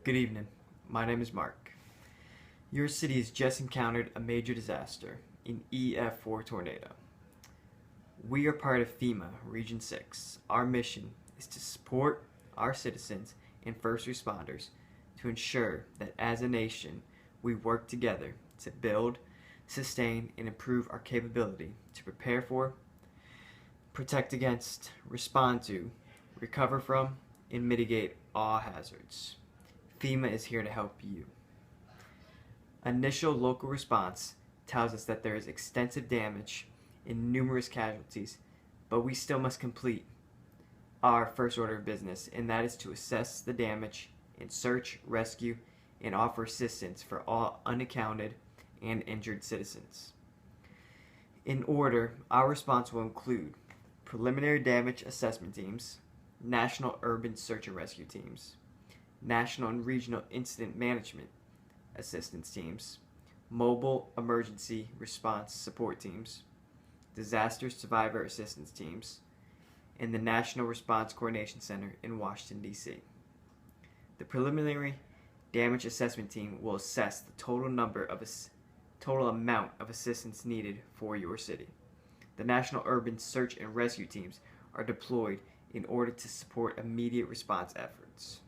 Good evening. My name is Mark. Your city has just encountered a major disaster, an EF4 tornado. We are part of Fema Region 6. Our mission is to support our citizens and first responders to ensure that as a nation we work together to build, sustain, and improve our capability to prepare for, protect against, respond to, recover from, and mitigate all hazards. Fema is here to help you. Initial local response tells us that there is extensive damage and numerous casualties, but we still must complete our first order of business, and that is to assess the damage and search, rescue, and offer assistance for all unaccounted and injured citizens. In order, our response will include preliminary damage assessment teams, national urban search and rescue teams, national and regional incident management assistance teams, mobile emergency response support teams, disaster survivor assistance teams, and the National Response Coordination Center in Washington, D.C. The preliminary damage assessment team will assess the total amount of assistance needed for your city. The National Urban Search and Rescue teams are deployed in order to support immediate response efforts.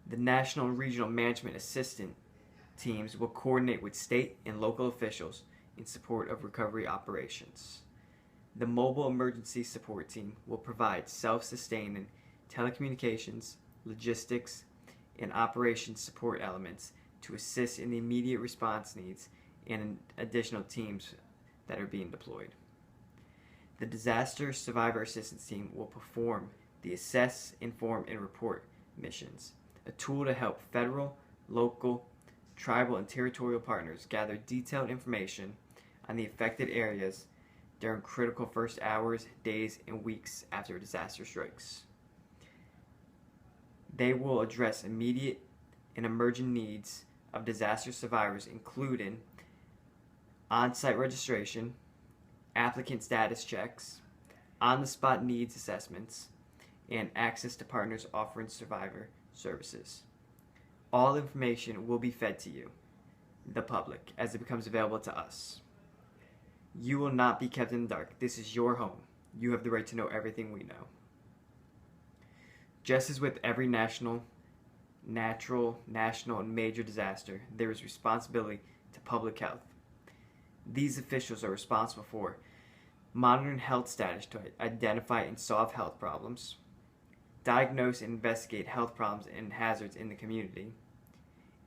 The National and Regional Management Assistant teams will coordinate with state and local officials in support of recovery operations. The Mobile Emergency Support Team will provide self-sustaining telecommunications, logistics, and operations support elements to assist in the immediate response needs and additional teams that are being deployed. The Disaster Survivor Assistance Team will perform the Assess, Inform, and Report missions, a tool to help federal, local, tribal, and territorial partners gather detailed information on the affected areas during critical first hours, days, and weeks after a disaster strikes. They will address immediate and emergent needs of disaster survivors, including on-site registration, applicant status checks, on-the-spot needs assessments, and access to partners offering survivor services. All information will be fed to you, the public, as it becomes available to us. You will not be kept in the dark. This is your home. You have the right to know everything we know. Just as with every natural, national, and major disaster, there is responsibility to public health. These officials are responsible for monitoring health status to identify and solve health problems, diagnose and investigate health problems and hazards in the community,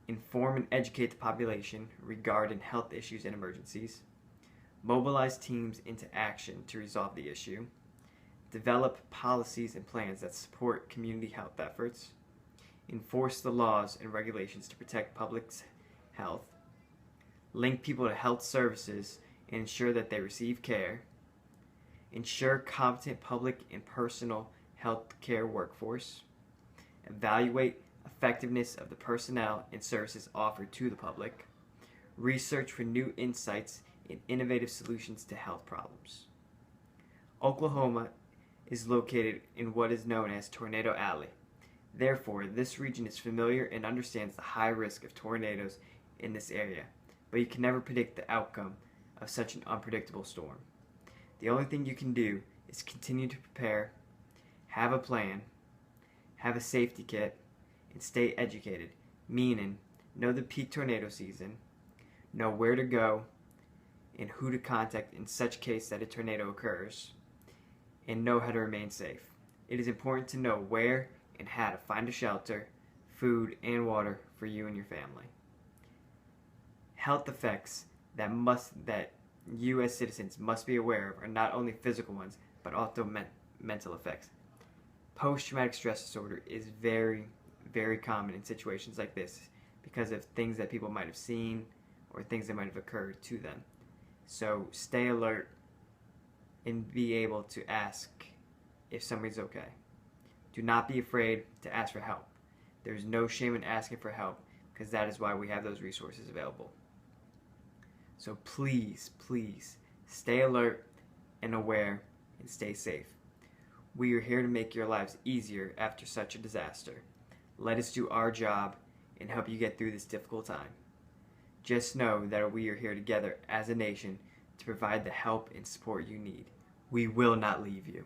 inform and educate the population regarding health issues and emergencies, mobilize teams into action to resolve the issue, develop policies and plans that support community health efforts, enforce the laws and regulations to protect public's health, link people to health services and ensure that they receive care, ensure competent public and personal health care workforce, evaluate effectiveness of the personnel and services offered to the public, research for new insights and innovative solutions to health problems. Oklahoma is located in what is known as Tornado Alley. Therefore, this region is familiar and understands the high risk of tornadoes in this area, but you can never predict the outcome of such an unpredictable storm. The only thing you can do is continue to prepare, have a plan, have a safety kit, and stay educated, meaning know the peak tornado season, know where to go and who to contact in such case that a tornado occurs, and know how to remain safe. It is important to know where and how to find a shelter, food, and water for you and your family. Health effects that you as citizens must be aware of are not only physical ones, but also mental effects. Post-traumatic stress disorder is very, very common in situations like this because of things that people might have seen or things that might have occurred to them. So stay alert and be able to ask if somebody's okay. Do not be afraid to ask for help. There's no shame in asking for help because that is why we have those resources available. So please, please stay alert and aware and stay safe. We are here to make your lives easier after such a disaster. Let us do our job and help you get through this difficult time. Just know that we are here together as a nation to provide the help and support you need. We will not leave you.